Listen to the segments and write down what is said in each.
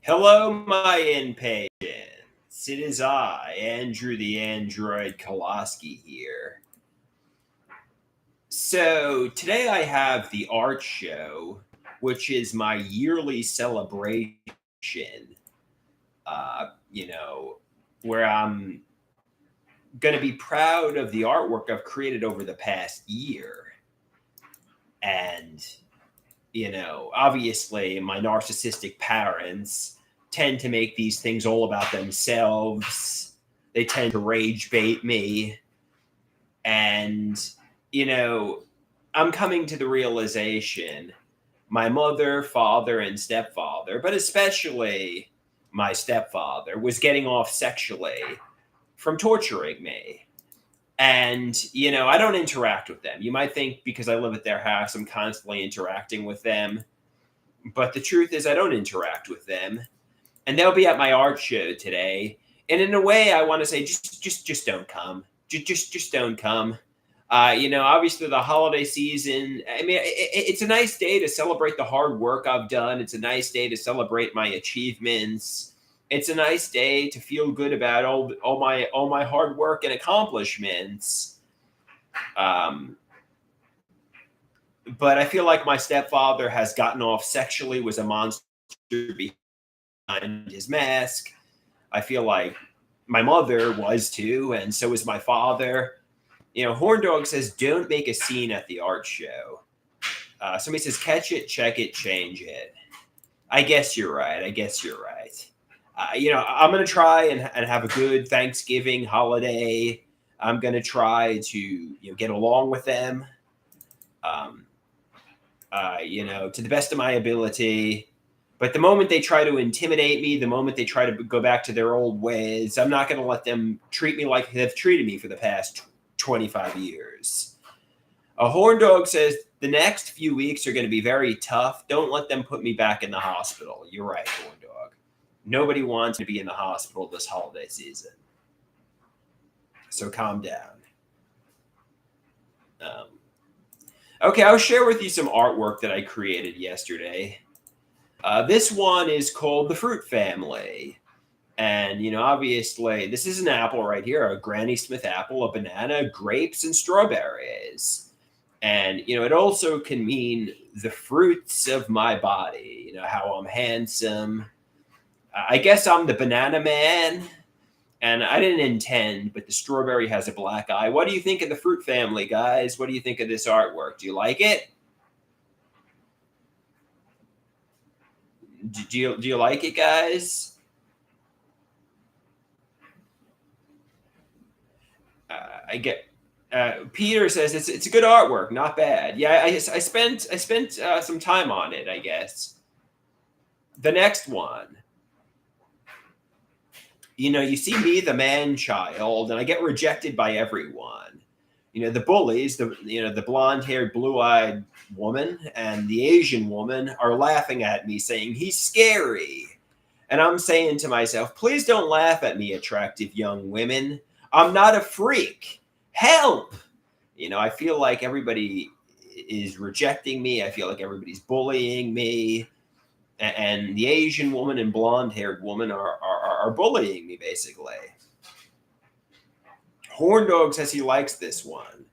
Hello, my impatience. It is I, Andrew the Android Koloski here. So, today I have the art show, which is my yearly celebration, uh, you know, where I'm going to be proud of the artwork I've created over the past year. And, obviously, my narcissistic parents tend to make these things all about themselves. They tend to rage bait me. And, you know, I'm coming to the realization my mother, father, and stepfather, but especially my stepfather, was getting off sexually from torturing me. And, I don't interact with them. You might think because I live at their house, I'm constantly interacting with them. But the truth is, I don't interact with them. And they'll be at my art show today. And in a way, I want to say, just don't come. Just don't come. Obviously the holiday season. I mean, it's a nice day to celebrate the hard work I've done. It's a nice day to celebrate my achievements. It's a nice day to feel good about all my hard work and accomplishments. Um, but I feel like my stepfather has gotten off sexually, was a monster behind his mask. I feel like my mother was too, and so is my father. Horn Dog says, don't make a scene at the art show. Somebody says, catch it, check it, change it. I guess you're right. I'm going to try and have a good Thanksgiving holiday. I'm going to try to get along with them, to the best of my ability. But the moment they try to intimidate me, the moment they try to go back to their old ways, I'm not going to let them treat me like they've treated me for the past 25 years. A Horn Dog says, the next few weeks are going to be very tough. Don't let them put me back in the hospital. You're right, Horn Dog. Nobody wants to be in the hospital this holiday season. So calm down. Okay, I'll share with you some artwork that I created yesterday. This one is called The Fruit Family. And, obviously, this is an apple right here, a Granny Smith apple, a banana, grapes, and strawberries. And, it also can mean the fruits of my body, how I'm handsome. I guess I'm the banana man. And I didn't intend, but the strawberry has a black eye. What do you think of the Fruit Family, guys? What do you think of this artwork? Do you like it? Do you like it, guys? I get. Peter says it's a good artwork, not bad. Yeah, I spent some time on it, I guess. The next one, you see me, the man child, and I get rejected by everyone. The bullies, the blonde-haired, blue-eyed woman and the Asian woman are laughing at me, saying he's scary. And I'm saying to myself, please don't laugh at me, attractive young women. I'm not a freak. Help! I feel like everybody is rejecting me. I feel like everybody's bullying me. And the Asian woman and blonde-haired woman are bullying me, basically. Horn Dog says he likes this one.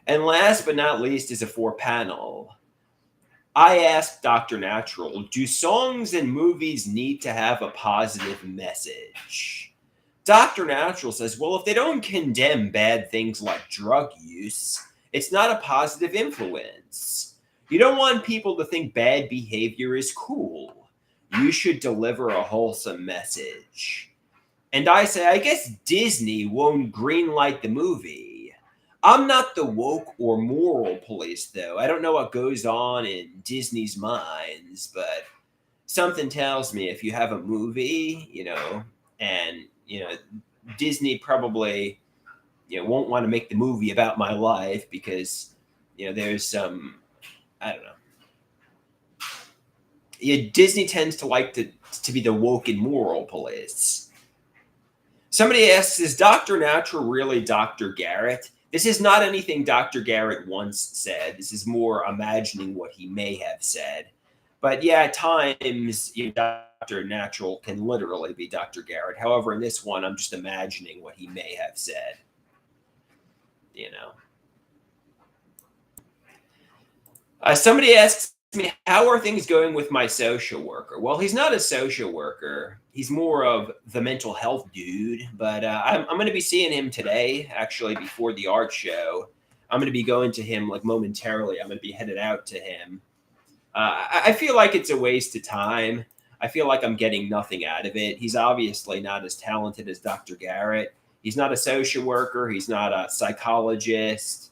And last but not least is a 4-panel. I asked Dr. Natural, do songs and movies need to have a positive message? Dr. Natural says, well, if they don't condemn bad things like drug use, it's not a positive influence. You don't want people to think bad behavior is cool. You should deliver a wholesome message. And I say, I guess Disney won't greenlight the movie. I'm not the woke or moral police, though. I don't know what goes on in Disney's minds, but something tells me if you have a movie, and, Disney probably, won't want to make the movie about my life because, there's some, I don't know. Yeah, Disney tends to like to be the woke and moral police. Somebody asks, is Dr. Natural really Dr. Garrett? This is not anything Dr. Garrett once said. This is more imagining what he may have said. But yeah, at times, Dr. Natural can literally be Dr. Garrett. However, in this one, I'm just imagining what he may have said. You know. Somebody asks me, how are things going with my social worker? Well, he's not a social worker. He's more of the mental health dude. But I'm going to be seeing him today, actually, before the art show. I'm going to be going to him like momentarily. I'm going to be headed out to him. I feel like it's a waste of time. I feel like I'm getting nothing out of it. He's obviously not as talented as Dr. Garrett. He's not a social worker. He's not a psychologist.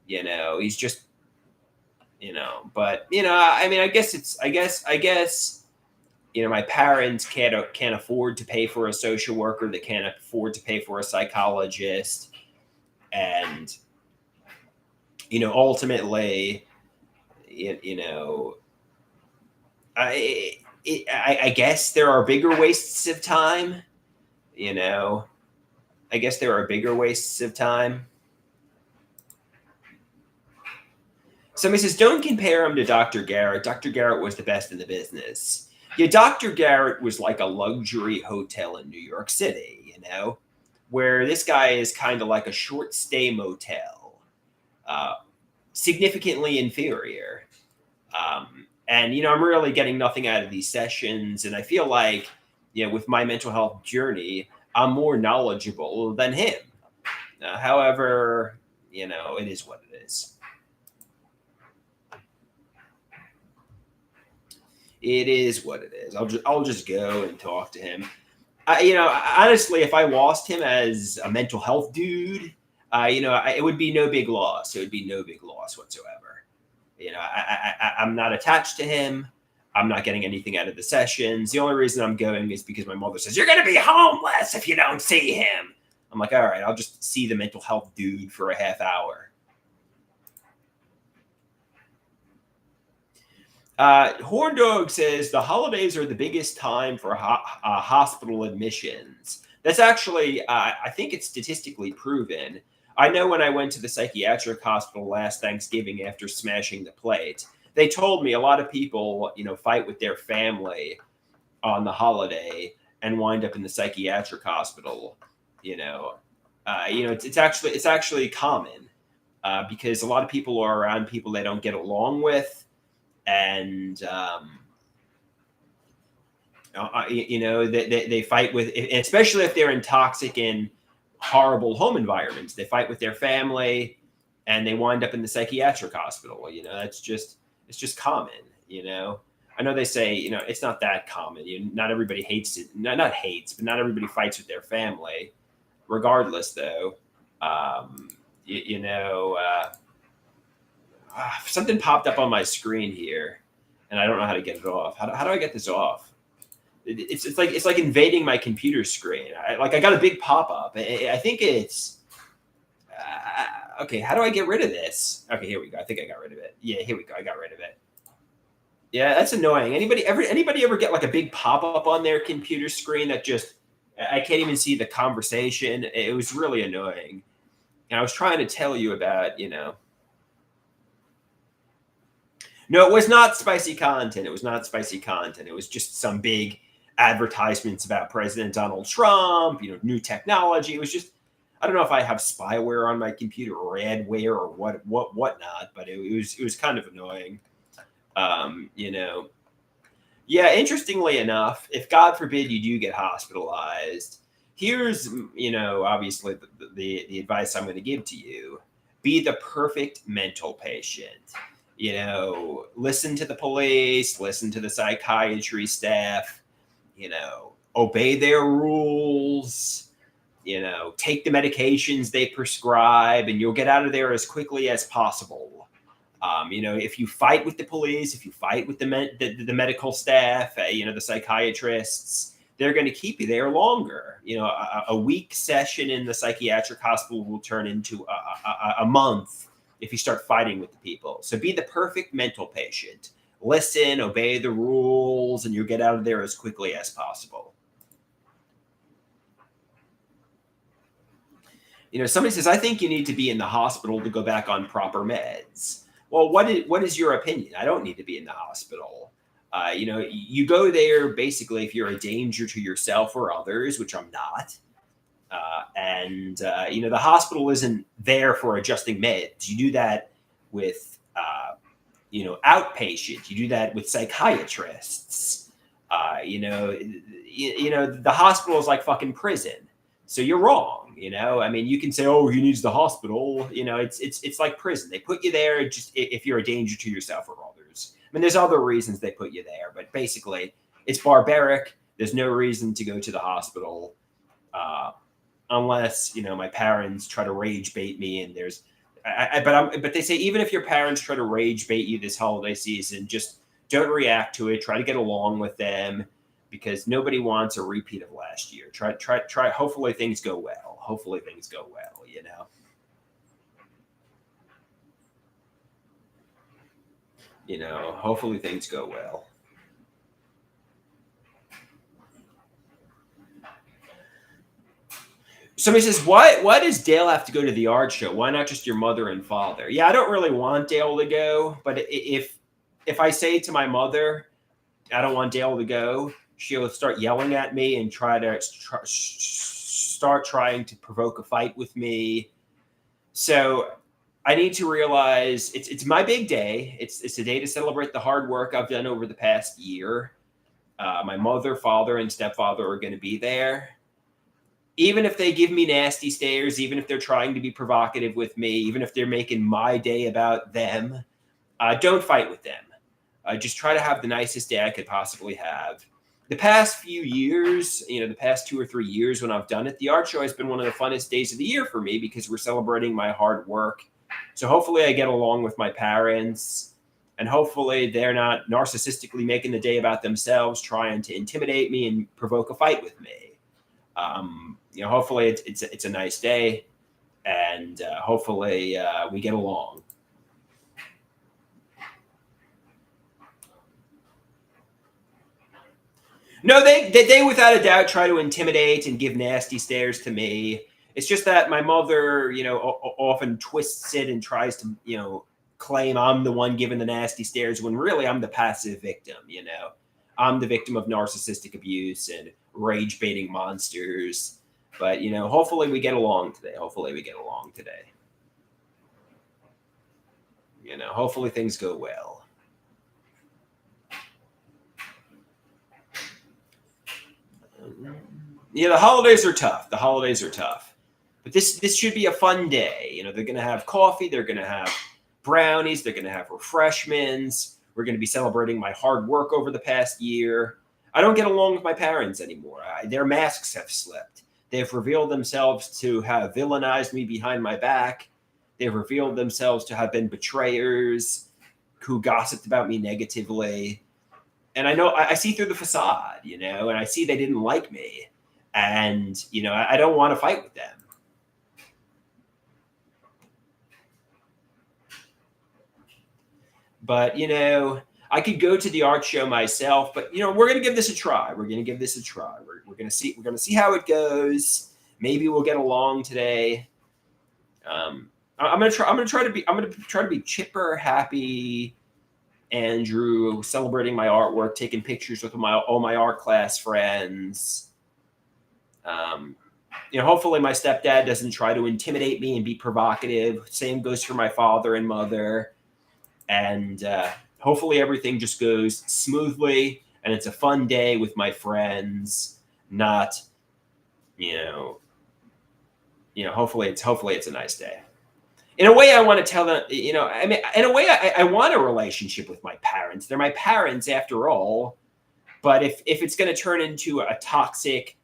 He's just but I mean, I guess my parents can't afford to pay for a social worker. They can't afford to pay for a psychologist, and ultimately, I guess there are bigger wastes of time. I guess there are bigger wastes of time. Somebody says, don't compare him to Dr. Garrett. Dr. Garrett was the best in the business. Yeah, Dr. Garrett was like a luxury hotel in New York City, where this guy is kind of like a short stay motel, significantly inferior. And, I'm really getting nothing out of these sessions. And I feel like, with my mental health journey, I'm more knowledgeable than him. However, it is what it is. It is what it is. I'll just go and talk to him. Honestly, if I lost him as a mental health dude, it would be no big loss. It would be no big loss whatsoever. I'm not attached to him. I'm not getting anything out of the sessions. The only reason I'm going is because my mother says, you're going to be homeless if you don't see him. I'm like, all right, I'll just see the mental health dude for a half hour. Horn Dog says the holidays are the biggest time for hospital admissions. That's actually, I think it's statistically proven. I know when I went to the psychiatric hospital last Thanksgiving after smashing the plate, they told me a lot of people, fight with their family on the holiday and wind up in the psychiatric hospital. It's actually common because a lot of people are around people they don't get along with. And they fight with, especially if they're in toxic and horrible home environments, they fight with their family and they wind up in the psychiatric hospital. It's just common. I know they say it's not that common. Not everybody hates it, not hates, but not everybody fights with their family. Regardless, though, something popped up on my screen here, and I don't know how to get it off. How do I get this off? It's like invading my computer screen. I got a big pop up. I think it's okay. How do I get rid of this? Okay, here we go. I think I got rid of it. Yeah, here we go. I got rid of it. Yeah, that's annoying. Anybody ever get like a big pop up on their computer screen that just I can't even see the conversation? It was really annoying. And I was trying to tell you about, No, it was not spicy content. It was not spicy content. It was just some big advertisements about President Donald Trump, new technology. It was just, I don't know if I have spyware on my computer or adware or whatnot, but it was kind of annoying. Yeah, interestingly enough, if God forbid you do get hospitalized, here's, obviously the advice I'm going to give to you. Be the perfect mental patient. Listen to the police, listen to the psychiatry staff, obey their rules, take the medications they prescribe, and you'll get out of there as quickly as possible. If you fight with the police, if you fight with the medical staff, the psychiatrists, they're going to keep you there longer. A week session in the psychiatric hospital will turn into a month if you start fighting with the people. So be the perfect mental patient. Listen, obey the rules, and you'll get out of there as quickly as possible. Somebody says, I think you need to be in the hospital to go back on proper meds. Well, what is your opinion? I don't need to be in the hospital. You go there basically if you're a danger to yourself or others, which I'm not. And the hospital isn't there for adjusting meds. You do that with, outpatient. You do that with psychiatrists. The hospital is like fucking prison. So you're wrong. I mean, you can say, "Oh, he needs the hospital." It's like prison. They put you there just if you're a danger to yourself or others. I mean, there's other reasons they put you there, but basically, it's barbaric. There's no reason to go to the hospital. Unless my parents try to rage bait me, and but they say even if your parents try to rage bait you this holiday season, just don't react to it. Try to get along with them, because nobody wants a repeat of last year. Try. Hopefully things go well. Hopefully things go well. Hopefully things go well. Somebody says, why does Dale have to go to the art show? Why not just your mother and father? Yeah, I don't really want Dale to go, but if I say to my mother, I don't want Dale to go, she'll start yelling at me and start trying to provoke a fight with me. So I need to realize it's my big day. It's a day to celebrate the hard work I've done over the past year. My mother, father, and stepfather are going to be there. Even if they give me nasty stares, even if they're trying to be provocative with me, even if they're making my day about them, don't fight with them. Just try to have the nicest day I could possibly have. The past few years, the past 2 or 3 years when I've done it, the art show has been one of the funnest days of the year for me because we're celebrating my hard work. So hopefully I get along with my parents, and hopefully they're not narcissistically making the day about themselves, trying to intimidate me and provoke a fight with me. Hopefully it's a nice day, and hopefully we get along. No, they without a doubt try to intimidate and give nasty stares to me. It's just that my mother, often twists it and tries to, claim I'm the one giving the nasty stares when really I'm the passive victim. I'm the victim of narcissistic abuse and rage baiting monsters. But hopefully we get along today. Hopefully we get along today. Hopefully things go well. The holidays are tough. The holidays are tough. But this should be a fun day. They're going to have coffee. They're going to have brownies. They're going to have refreshments. We're going to be celebrating my hard work over the past year. I don't get along with my parents anymore. Their masks have slipped. They've revealed themselves to have villainized me behind my back. They've revealed themselves to have been betrayers who gossiped about me negatively. And I know I see through the facade, and I see they didn't like me. And, I don't want to fight with them. But, I could go to the art show myself, but, we're going to give this a try. We're going to give this a try. We're going to see how it goes. Maybe we'll get along today. I'm going to try to be chipper, happy Andrew, celebrating my artwork, taking pictures with all my art class friends. Hopefully my stepdad doesn't try to intimidate me and be provocative. Same goes for my father and mother. And hopefully everything just goes smoothly and it's a fun day with my friends. Not, hopefully it's a nice day. In a way, I want to tell them, in a way, I want a relationship with my parents. They're my parents after all. But if it's going to turn into a toxic,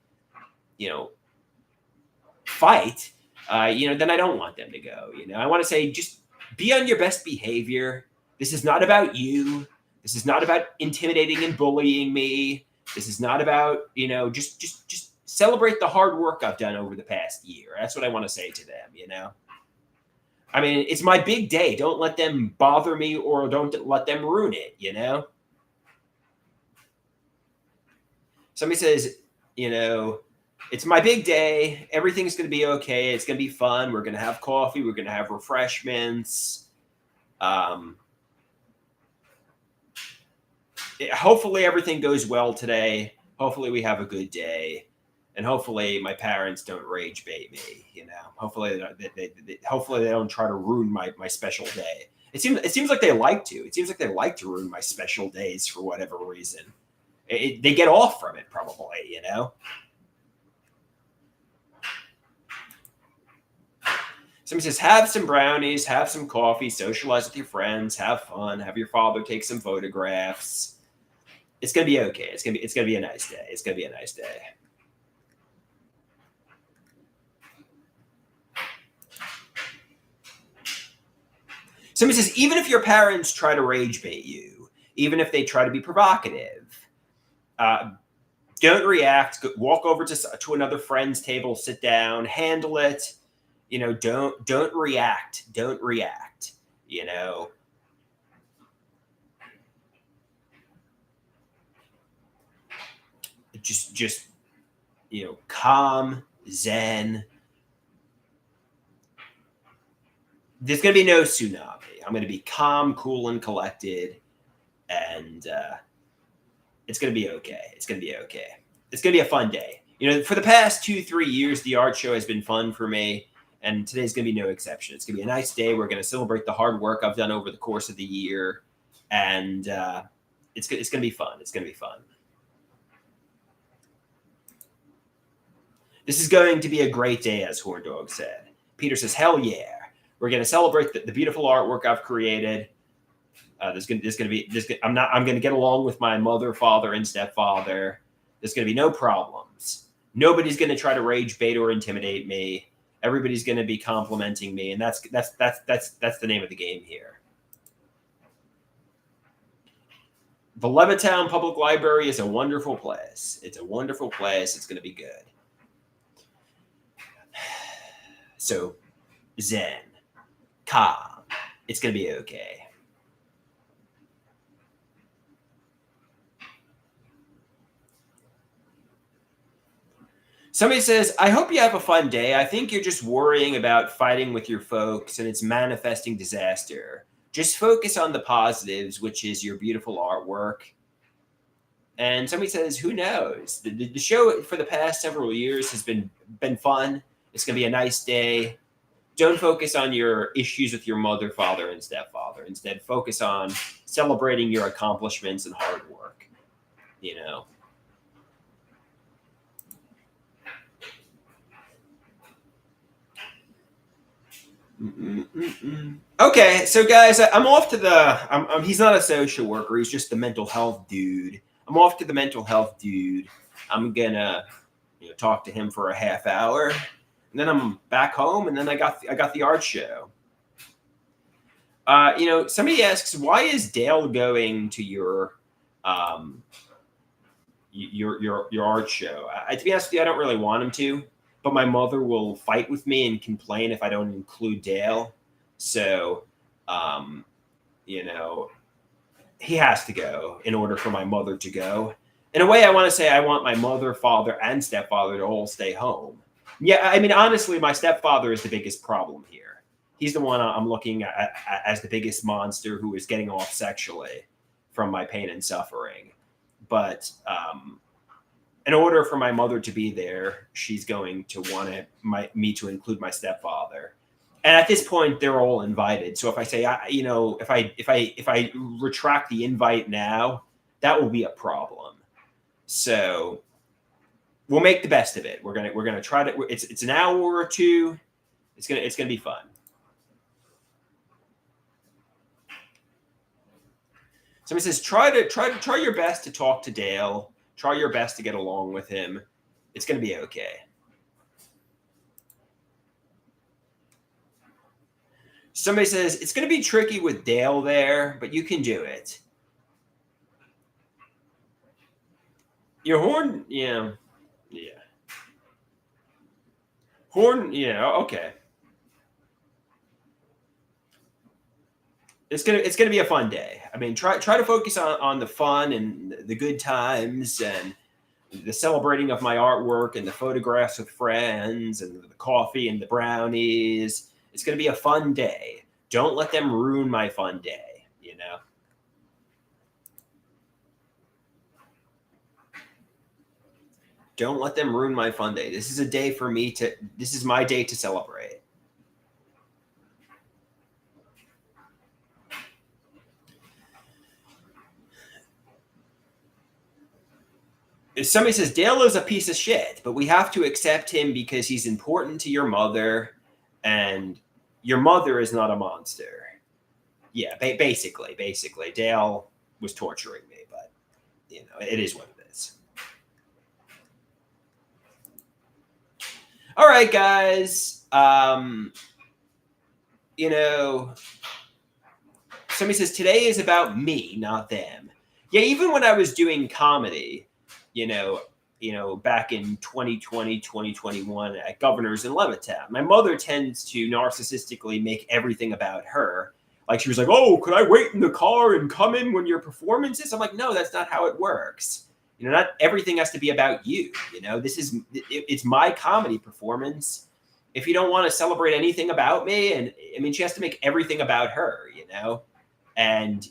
fight, then I don't want them to go. I want to say, just be on your best behavior. This is not about you. This is not about intimidating and bullying me. This is not about, just celebrate the hard work I've done over the past year. That's what I want to say to them, I mean, it's my big day. Don't let them bother me or don't let them ruin it, Somebody says, it's my big day. Everything's going to be okay. It's going to be fun. We're going to have coffee. We're going to have refreshments. hopefully everything goes well today. Hopefully we have a good day, and hopefully my parents don't rage bait me. Hopefully hopefully they don't try to ruin my special day. It seems like they like to. It seems like they like to ruin my special days for whatever reason. They get off from it probably. Somebody says, have some brownies, have some coffee, socialize with your friends, have fun, have your father take some photographs. It's gonna be okay. It's gonna be a nice day. It's gonna be a nice day. Somebody says, even if your parents try to rage bait you, even if they try to be provocative, don't react. Walk over to another friend's table, sit down, handle it. Don't react. Don't react. Just calm, zen. There's going to be no tsunami. I'm going to be calm, cool, and collected, and it's going to be okay. It's going to be okay. It's going to be a fun day. For the past 2-3 years, the art show has been fun for me, and today's going to be no exception. It's going to be a nice day. We're going to celebrate the hard work I've done over the course of the year, and it's going to be fun. It's going to be fun. This is going to be a great day, as Horn Dog said. Peter says, hell yeah. We're going to celebrate the beautiful artwork I've created. I'm going to get along with my mother, father, and stepfather. There's going to be no problems. Nobody's going to try to rage bait or intimidate me. Everybody's going to be complimenting me, and that's the name of the game here. The Levittown Public Library is a wonderful place. It's a wonderful place. It's going to be good. So, zen, calm. It's going to be okay. Somebody says, I hope you have a fun day. I think you're just worrying about fighting with your folks and it's manifesting disaster. Just focus on the positives, which is your beautiful artwork. And somebody says, who knows? The show for the past several years has been fun. It's going to be a nice day. Don't focus on your issues with your mother, father, and stepfather. Instead, focus on celebrating your accomplishments and hard work. Okay, so guys, I'm off to he's not a social worker. He's just the mental health dude. I'm off to the mental health dude. I'm gonna talk to him for a half hour, and then I'm back home, and then I got the art show. Somebody asks, why is Dale going to your art show? To be honest with you, I don't really want him to, but my mother will fight with me and complain if I don't include Dale. So, he has to go in order for my mother to go. In a way, I want to say I want my mother, father, and stepfather to all stay home. Yeah, I mean, honestly, my stepfather is the biggest problem here. He's the one I'm looking at as the biggest monster who is getting off sexually from my pain and suffering. But in order for my mother to be there, she's going to want me to include my stepfather. And at this point, they're all invited. So if I say, if I retract the invite now, that will be a problem. So we'll make the best of it. We're gonna try to. It's an hour or two. It's gonna be fun. Somebody says, try your best to talk to Dale. Try your best to get along with him. It's gonna be okay. Somebody says, it's going to be tricky with Dale there, but you can do it. Your Horn, yeah. Horn, yeah, okay. It's gonna be a fun day. I mean, try to focus on the fun and the good times and the celebrating of my artwork and the photographs with friends and the coffee and the brownies. It's going to be a fun day. Don't let them ruin my fun day, Don't let them ruin my fun day. This is a day for me to. This is my day to celebrate. If somebody says Dale is a piece of shit, but we have to accept him because he's important to your mother, and your mother is not a monster. Yeah, basically, Dale was torturing me, but it is what it is. All right, guys. Somebody says today is about me, not them. Yeah, even when I was doing comedy, back in 2020, 2021 at Governors in Levittown, my mother tends to narcissistically make everything about her. Like she was like, "Oh, could I wait in the car and come in when your performance is?" I'm like, "No, that's not how it works. Not everything has to be about you. It's my comedy performance. If you don't want to celebrate anything about me, and I mean, she has to make everything about her, and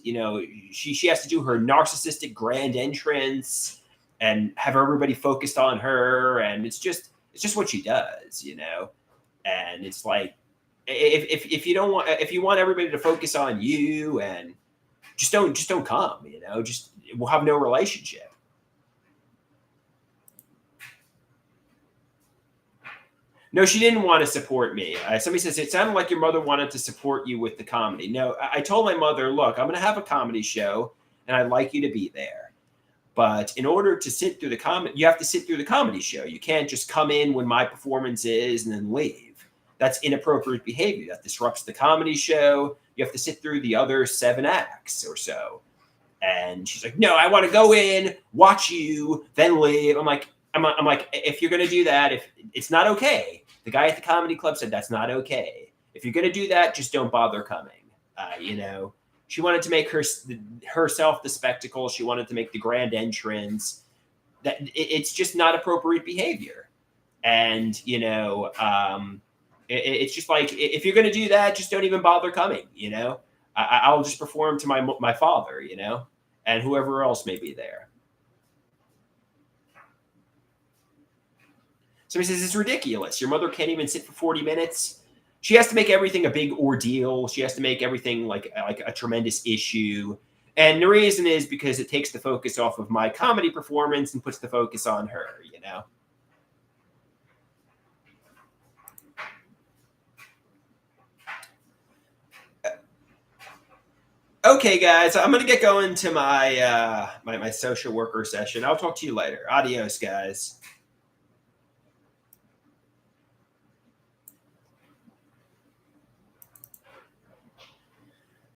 she has to do her narcissistic grand entrance and have everybody focused on her, and it's just what she does, and it's like if you don't want if you want everybody to focus on you, and just don't come, just we'll have no relationship. No, she didn't want to support me. Somebody says, it sounded like your mother wanted to support you with the comedy. No, I told my mother, look, I'm going to have a comedy show, and I'd like you to be there. But in order to sit through the comedy, you have to sit through the comedy show. You can't just come in when my performance is and then leave. That's inappropriate behavior. That disrupts the comedy show. You have to sit through the other 7 acts or so. And she's like, no, I want to go in, watch you, then leave. I'm like, if you're going to do that, if it's not okay. The guy at the comedy club said that's not okay. If you're going to do that, just don't bother coming. She wanted to make herself the spectacle. She wanted to make the grand entrance. That it's just not appropriate behavior. And it's just like, if you're going to do that, just don't even bother coming. I'll just perform to my father. And whoever else may be there. Somebody says, it's ridiculous. Your mother can't even sit for 40 minutes. She has to make everything a big ordeal. She has to make everything like a tremendous issue. And the reason is because it takes the focus off of my comedy performance and puts the focus on her, Okay, guys, I'm going to get going to my my social worker session. I'll talk to you later. Adios, guys.